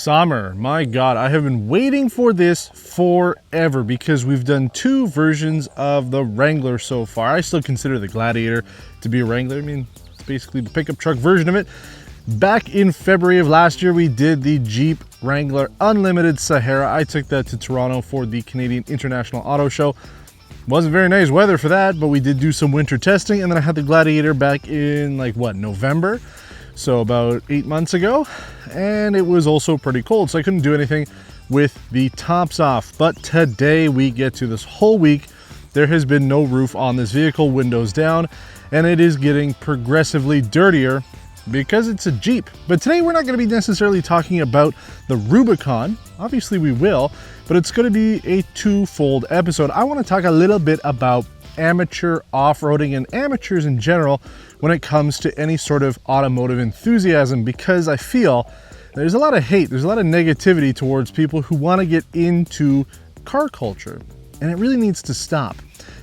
summer. My God, I have been waiting for this forever because we've done two versions of the Wrangler so far. I still consider the Gladiator to be a Wrangler. I mean, it's basically the pickup truck version of it. Back in February of last year, we did the Jeep Wrangler Unlimited Sahara. I took that to Toronto for the Canadian International Auto Show. Wasn't very nice weather for that, but we did do some winter testing, and then I had the Gladiator back in November, so about 8 months ago, and it was also pretty cold, so I couldn't do anything with the tops off. But today we get to this whole week. There has been no roof on this vehicle, windows down, and it is getting progressively dirtier because it's a Jeep. But today we're not going to be necessarily talking about the Rubicon. Obviously we will, but it's going to be a twofold episode. I want to talk a little bit about amateur off-roading and amateurs in general when it comes to any sort of automotive enthusiasm, because I feel there's a lot of hate, there's a lot of negativity towards people who want to get into car culture, and it really needs to stop.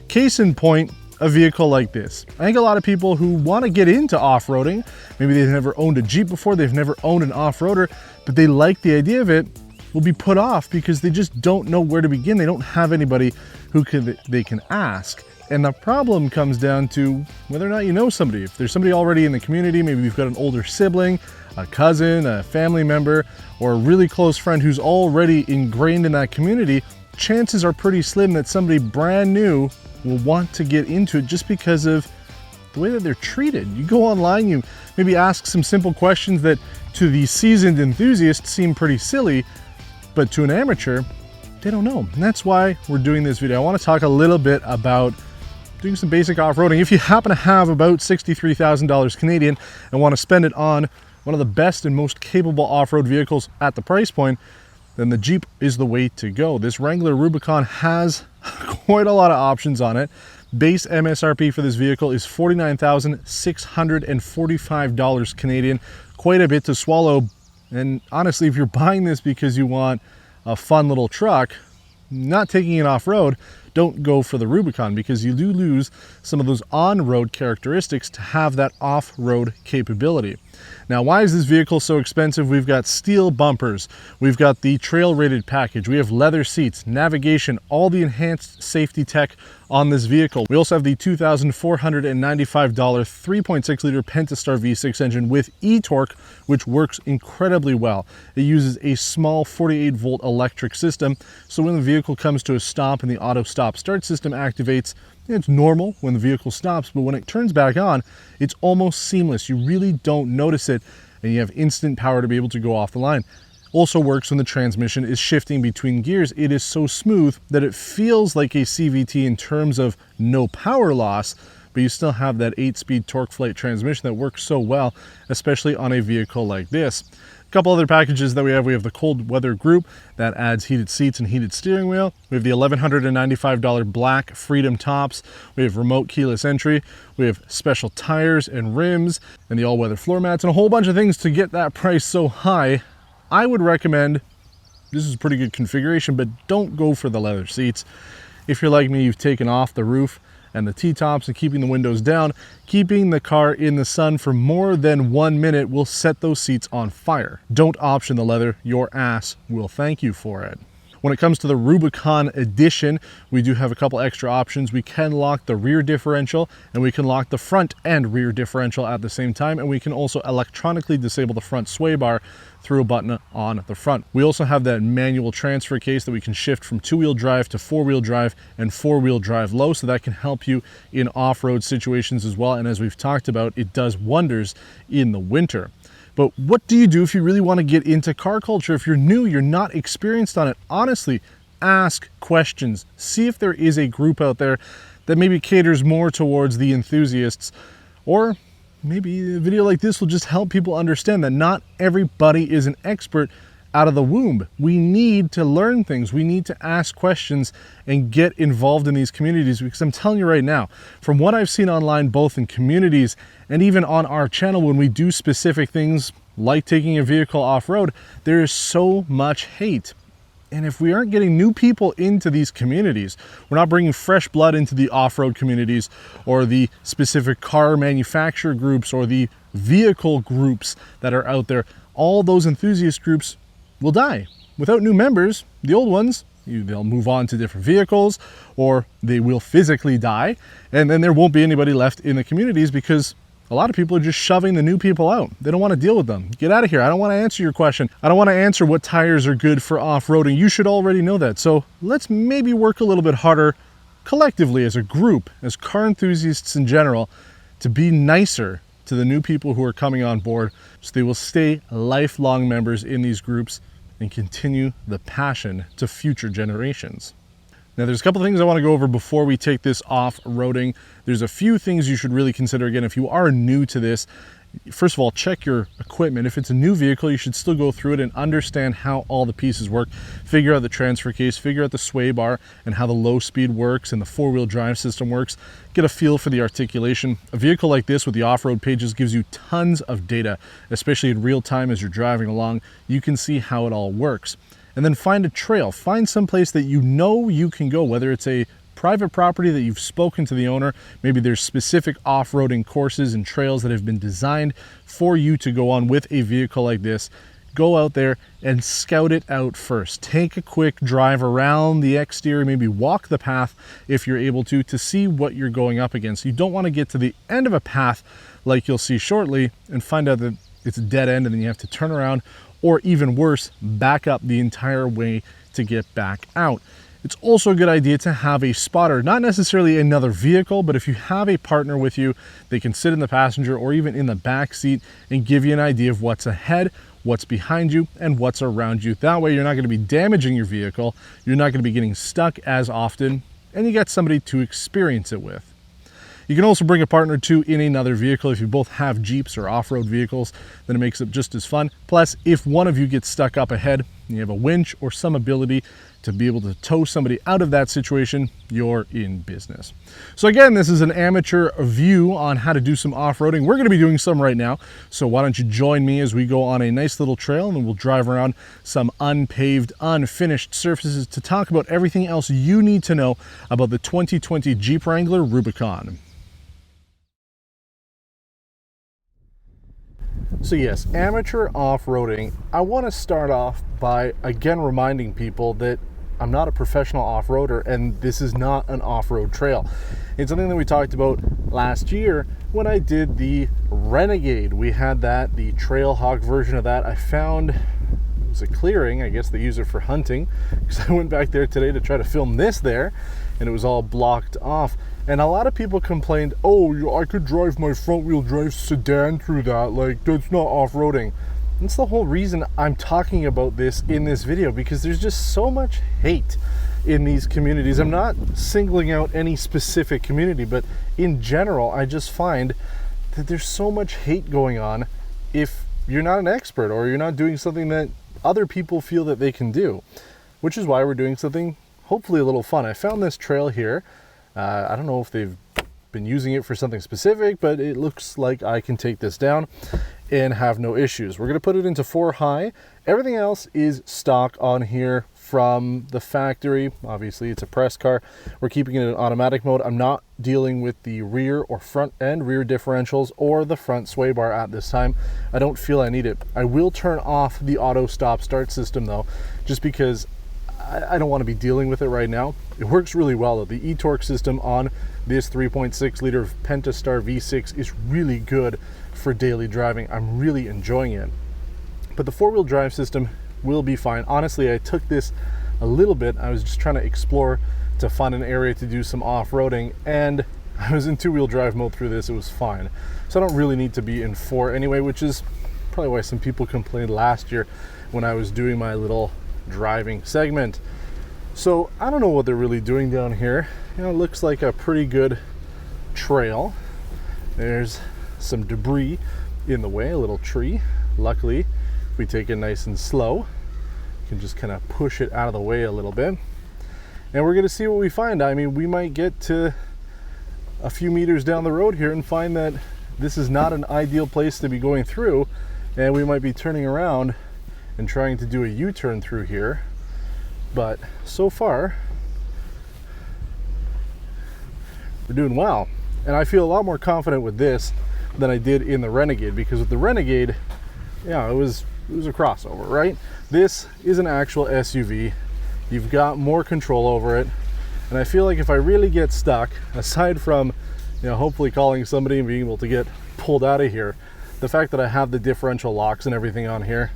Case in point, a vehicle like this. I think a lot of people who want to get into off-roading, maybe they've never owned a Jeep before, they've never owned an off-roader, but they like the idea of it, will be put off because they just don't know where to begin. They don't have anybody who they can ask. And the problem comes down to whether or not you know somebody. If there's somebody already in the community, maybe you've got an older sibling, a cousin, a family member, or a really close friend who's already ingrained in that community, chances are pretty slim that somebody brand new will want to get into it just because of the way that they're treated. You go online, you maybe ask some simple questions that to the seasoned enthusiast seem pretty silly, but to an amateur, they don't know. And that's why we're doing this video. I want to talk a little bit about doing some basic off-roading. If you happen to have about $63,000 Canadian and want to spend it on one of the best and most capable off-road vehicles at the price point, then the Jeep is the way to go. This Wrangler Rubicon has quite a lot of options on it. Base MSRP for this vehicle is $49,645 Canadian. Quite a bit to swallow. And honestly, if you're buying this because you want a fun little truck, not taking it off-road, don't go for the Rubicon, because you do lose some of those on-road characteristics to have that off-road capability. Now, why is this vehicle so expensive? We've got steel bumpers, we've got the trail rated package, we have leather seats, navigation, all the enhanced safety tech on this vehicle. We also have the $2,495 3.6 liter Pentastar V6 engine with e-torque, which works incredibly well. It uses a small 48 volt electric system, so when the vehicle comes to a stop and the auto stop start system activates, it's normal when the vehicle stops, but when it turns back on, it's almost seamless. You really don't notice it, and you have instant power to be able to go off the line. Also works when the transmission is shifting between gears. It is so smooth that it feels like a CVT in terms of no power loss, but you still have that 8-speed torque flight transmission that works so well, especially on a vehicle like this. A couple other packages that we have the cold weather group that adds heated seats and heated steering wheel. We have the $1,195 black Freedom tops. We have remote keyless entry. We have special tires and rims and the all-weather floor mats and a whole bunch of things to get that price so high. I would recommend, this is a pretty good configuration, but don't go for the leather seats. If you're like me, you've taken off the roof and the T-tops and keeping the windows down, keeping the car in the sun for more than 1 minute will set those seats on fire. Don't option the leather, your ass will thank you for it. When it comes to the Rubicon Edition, we do have a couple extra options. We can lock the rear differential and we can lock the front and rear differential at the same time, and we can also electronically disable the front sway bar through a button on the front. We also have that manual transfer case that we can shift from 2-wheel drive to 4-wheel drive and 4-wheel drive low, so that can help you in off-road situations as well. And as we've talked about, it does wonders in the winter. But what do you do if you really want to get into car culture? If you're new, you're not experienced on it, honestly, ask questions. See if there is a group out there that maybe caters more towards the enthusiasts, or maybe a video like this will just help people understand that not everybody is an expert out of the womb. We need to learn things. We need to ask questions and get involved in these communities, because I'm telling you right now, from what I've seen online, both in communities and even on our channel, when we do specific things like taking a vehicle off-road, there is so much hate. And if we aren't getting new people into these communities, we're not bringing fresh blood into the off-road communities or the specific car manufacturer groups or the vehicle groups that are out there, all those enthusiast groups will die. Without new members, the old ones, they'll move on to different vehicles, or they will physically die, and then there won't be anybody left in the communities because a lot of people are just shoving the new people out. They don't want to deal with them. Get out of here. I don't want to answer your question. I don't want to answer what tires are good for off-roading. You should already know that. So let's maybe work a little bit harder collectively as a group, as car enthusiasts in general, to be nicer to the new people who are coming on board so they will stay lifelong members in these groups and continue the passion to future generations. Now, there's a couple things I want to go over before we take this off-roading. There's a few things you should really consider. Again, if you are new to this, first of all, check your equipment. If it's a new vehicle, you should still go through it and understand how all the pieces work. Figure out the transfer case, figure out the sway bar and how the low speed works and the four-wheel drive system works. Get a feel for the articulation. A vehicle like this with the off-road pages gives you tons of data, especially in real time as you're driving along. You can see how it all works. And then find a trail. Find some place that you know you can go, whether it's a private property that you've spoken to the owner. Maybe there's specific off-roading courses and trails that have been designed for you to go on with a vehicle like this. Go out there and scout it out first. Take a quick drive around the exterior, maybe walk the path if you're able to see what you're going up against. You don't want to get to the end of a path like you'll see shortly and find out that it's a dead end and then you have to turn around, or even worse, back up the entire way to get back out. It's also a good idea to have a spotter, not necessarily another vehicle, but if you have a partner with you, they can sit in the passenger or even in the back seat and give you an idea of what's ahead, what's behind you, and what's around you. That way you're not going to be damaging your vehicle, you're not going to be getting stuck as often, and you get somebody to experience it with. You can also bring a partner too in another vehicle. If you both have Jeeps or off-road vehicles, then it makes it just as fun. Plus, if one of you gets stuck up ahead and you have a winch or some ability to be able to tow somebody out of that situation, you're in business. So again, this is an amateur view on how to do some off-roading. We're going to be doing some right now. So why don't you join me as we go on a nice little trail and then we'll drive around some unpaved, unfinished surfaces to talk about everything else you need to know about the 2020 Jeep Wrangler Rubicon. So yes, amateur off-roading. I want to start off by again reminding people that I'm not a professional off-roader and this is not an off-road trail. It's something that we talked about last year when I did the Renegade. We had that, the Trailhawk version of that. I found it was a clearing, I guess they use it for hunting, because I went back there today to try to film this there and it was all blocked off. And a lot of people complained, oh, I could drive my front-wheel drive sedan through that, like, that's not off-roading. That's the whole reason I'm talking about this in this video, because there's just so much hate in these communities. I'm not singling out any specific community, but in general, I just find that there's so much hate going on if you're not an expert or you're not doing something that other people feel that they can do, which is why we're doing something hopefully a little fun. I found this trail here. I don't know if they've been using it for something specific, but it looks like I can take this down and have no issues. We're going to put it into 4 high. Everything else is stock on here from the factory. Obviously, it's a press car. We're keeping it in automatic mode. I'm not dealing with the rear or front end rear differentials or the front sway bar at this time. I don't feel I need it. I will turn off the auto stop start system though, just because I don't want to be dealing with it right now. It works really well though. The e-torque system on this 3.6 liter Pentastar V6 is really good for daily driving. I'm really enjoying it. But the four-wheel drive system will be fine. Honestly, I took this a little bit. I was just trying to explore to find an area to do some off-roading, and I was in two-wheel drive mode through this. It was fine. So I don't really need to be in 4 anyway, which is probably why some people complained last year when I was doing my little driving segment. So I don't know what they're really doing down here. You know, it looks like a pretty good trail. There's some debris in the way, a little tree. Luckily, if we take it nice and slow, you can just kind of push it out of the way a little bit. And we're gonna see what we find. I mean, we might get to a few meters down the road here and find that this is not an ideal place to be going through, and we might be turning around and trying to do a U-turn through here. But so far, we're doing well. And I feel a lot more confident with this than I did in the Renegade, because with the Renegade, yeah, it was it was a crossover, right? This is an actual SUV. You've got more control over it. And I feel like if I really get stuck, aside from, you know, hopefully calling somebody and being able to get pulled out of here, the fact that I have the differential locks and everything on here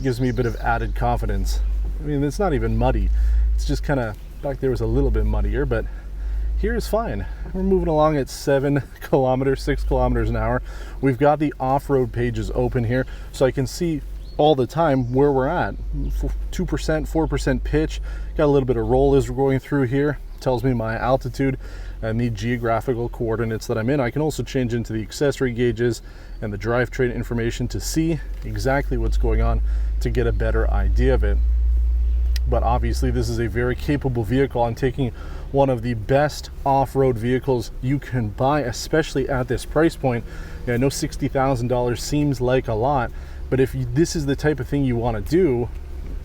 gives me a bit of added confidence. I mean, it's not even muddy. It's just kind of, back there was a little bit muddier, but here is fine. We're moving along at 6 kilometers an hour. We've got the off-road pages open here, so I can see all the time where we're at. 2%, 4% pitch. Got a little bit of roll as we're going through here. Tells me my altitude and the geographical coordinates that I'm in. I can also change into the accessory gauges and the drivetrain information to see exactly what's going on to get a better idea of it. But obviously this is a very capable vehicle. I'm taking one of the best off-road vehicles you can buy, especially at this price point. I know $60,000 seems like a lot, but if this is the type of thing you want to do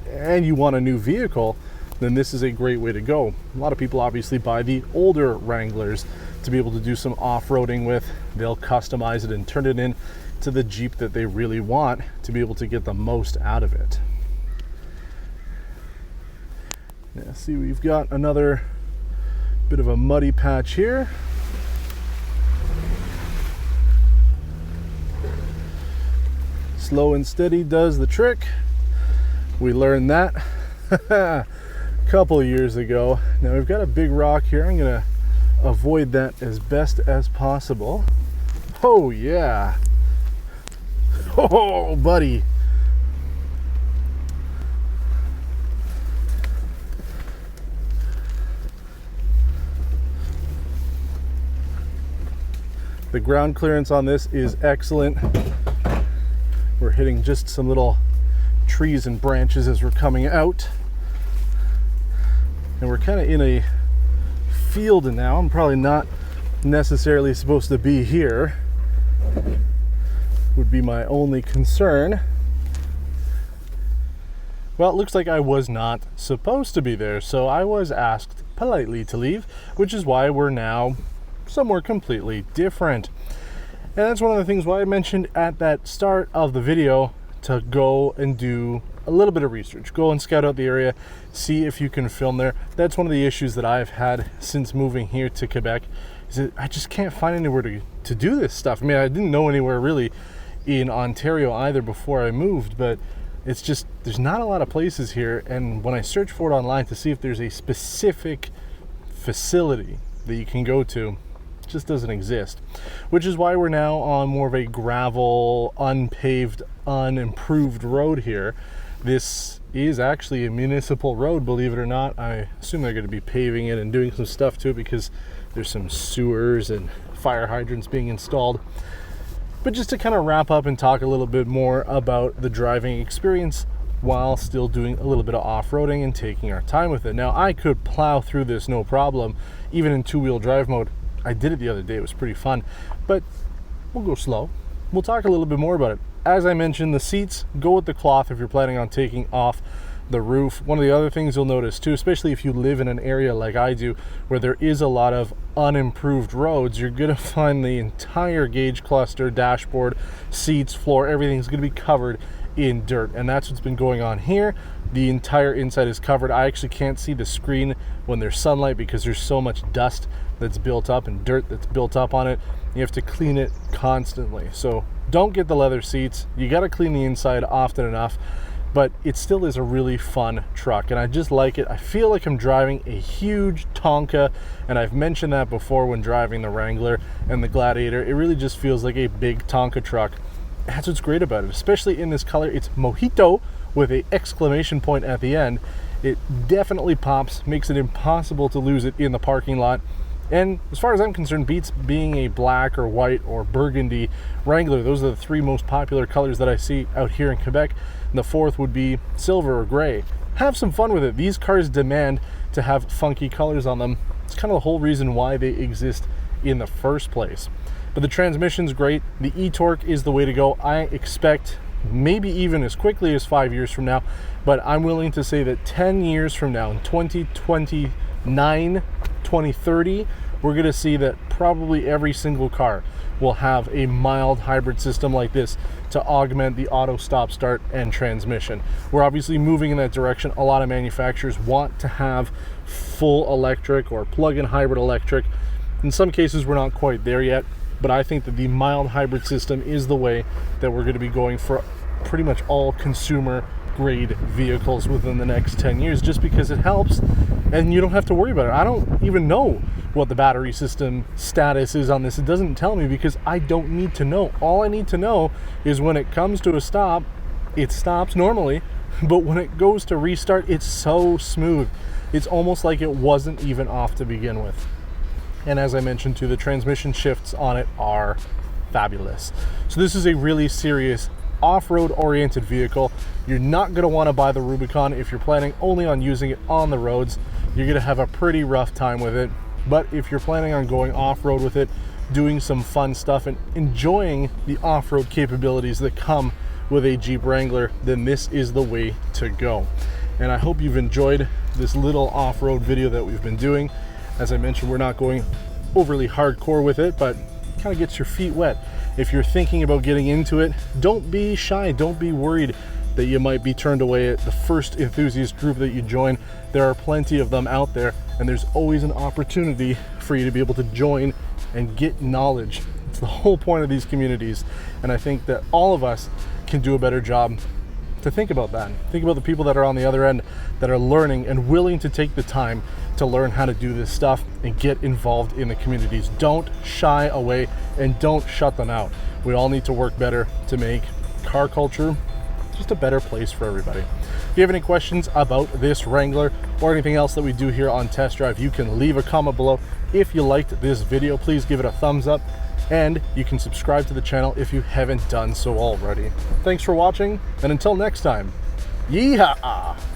and you want a new vehicle, then this is a great way to go. A lot of people obviously buy the older Wranglers to be able to do some off-roading with. They'll customize it and turn it into the Jeep that they really want to be able to get the most out of it. Yeah, see, we've got another bit of a muddy patch here. Slow and steady does the trick. We learned that a couple of years ago. Now we've got a big rock here. I'm gonna avoid that as best as possible. Oh yeah. Oh buddy. The ground clearance on this is excellent. We're hitting just some little trees and branches as we're coming out. And we're kind of in a field now. I'm probably not necessarily supposed to be here, would be my only concern. Well, it looks like I was not supposed to be there, so I was asked politely to leave, which is why we're now somewhere completely different. And that's one of the things why I mentioned at that start of the video to go and do a little bit of research. Go and scout out the area, see if you can film there. That's one of the issues that I've had since moving here to Quebec, is that I just can't find anywhere to do this stuff. I mean, I didn't know anywhere really in Ontario either before I moved, but it's just, there's not a lot of places here. And when I search for it online to see if there's a specific facility that you can go to, just doesn't exist, which is why we're now on more of a gravel, unpaved, unimproved road here. This is actually a municipal road, believe it or not. I assume they're going to be paving it and doing some stuff to it because there's some sewers and fire hydrants being installed. But just to kind of wrap up and talk a little bit more about the driving experience while still doing a little bit of off-roading and taking our time with it. Now, I could plow through this no problem, even in two-wheel drive mode. I did it the other day, it was pretty fun, but we'll go slow. We'll talk a little bit more about it. As I mentioned, the seats, go with the cloth if you're planning on taking off the roof. One of the other things you'll notice too, especially if you live in an area like I do, where there is a lot of unimproved roads, you're gonna find the entire gauge cluster, dashboard, seats, floor, everything's gonna be covered in dirt. And that's what's been going on here. The entire inside is covered. I actually can't see the screen when there's sunlight because there's so much dust that's built up and dirt that's built up on it. You have to clean it constantly. So don't get the leather seats. You got to clean the inside often enough, but it still is a really fun truck and I just like it. I feel like I'm driving a huge Tonka, and I've mentioned that before when driving the Wrangler and the Gladiator. It really just feels like a big Tonka truck. That's what's great about it, especially in this color. It's Mojito with an exclamation point at the end. It definitely pops, makes it impossible to lose it in the parking lot. And as far as I'm concerned, beats being a black or white or burgundy Wrangler. Those are the three most popular colors that I see out here in Quebec. And the fourth would be silver or gray. Have some fun with it. These cars demand to have funky colors on them. It's kind of the whole reason why they exist in the first place. But the transmission's great. The e-torque is the way to go. I expect maybe even as quickly as 5 years from now, but I'm willing to say that 10 years from now, in 2029, 2030, we're going to see that probably every single car will have a mild hybrid system like this to augment the auto stop start and transmission. We're obviously moving in that direction. A lot of manufacturers want to have full electric or plug-in hybrid electric. In some cases, we're not quite there yet, but I think that the mild hybrid system is the way that we're going to be going for pretty much all consumer grade vehicles within the next 10 years, just because it helps and you don't have to worry about it. I don't even know what the battery system status is on this. It doesn't tell me because I don't need to know. All I need to know is when it comes to a stop, it stops normally, but when it goes to restart, it's so smooth. It's almost like it wasn't even off to begin with. And as I mentioned too, the transmission shifts on it are fabulous. So this is a really serious off-road oriented vehicle. You're not going to want to buy the Rubicon if you're planning only on using it on the roads. You're going to have a pretty rough time with it. But if you're planning on going off-road with it, doing some fun stuff and enjoying the off-road capabilities that come with a Jeep Wrangler, then this is the way to go. And I hope you've enjoyed this little off-road video that we've been doing. As I mentioned, we're not going overly hardcore with it, but it kind of gets your feet wet. If you're thinking about getting into it, don't be shy, don't be worried that you might be turned away at the first enthusiast group that you join. There are plenty of them out there, and there's always an opportunity for you to be able to join and get knowledge. It's the whole point of these communities, and I think that all of us can do a better job to think about that. Think about the people that are on the other end that are learning and willing to take the time to learn how to do this stuff and get involved in the communities. Don't shy away and don't shut them out. We all need to work better to make car culture just a better place for everybody. If you have any questions about this Wrangler or anything else that we do here on Test Drive, you can leave a comment below. If you liked this video, please give it a thumbs up, and you can subscribe to the channel if you haven't done so already. Thanks for watching, and until next time, yeehaw!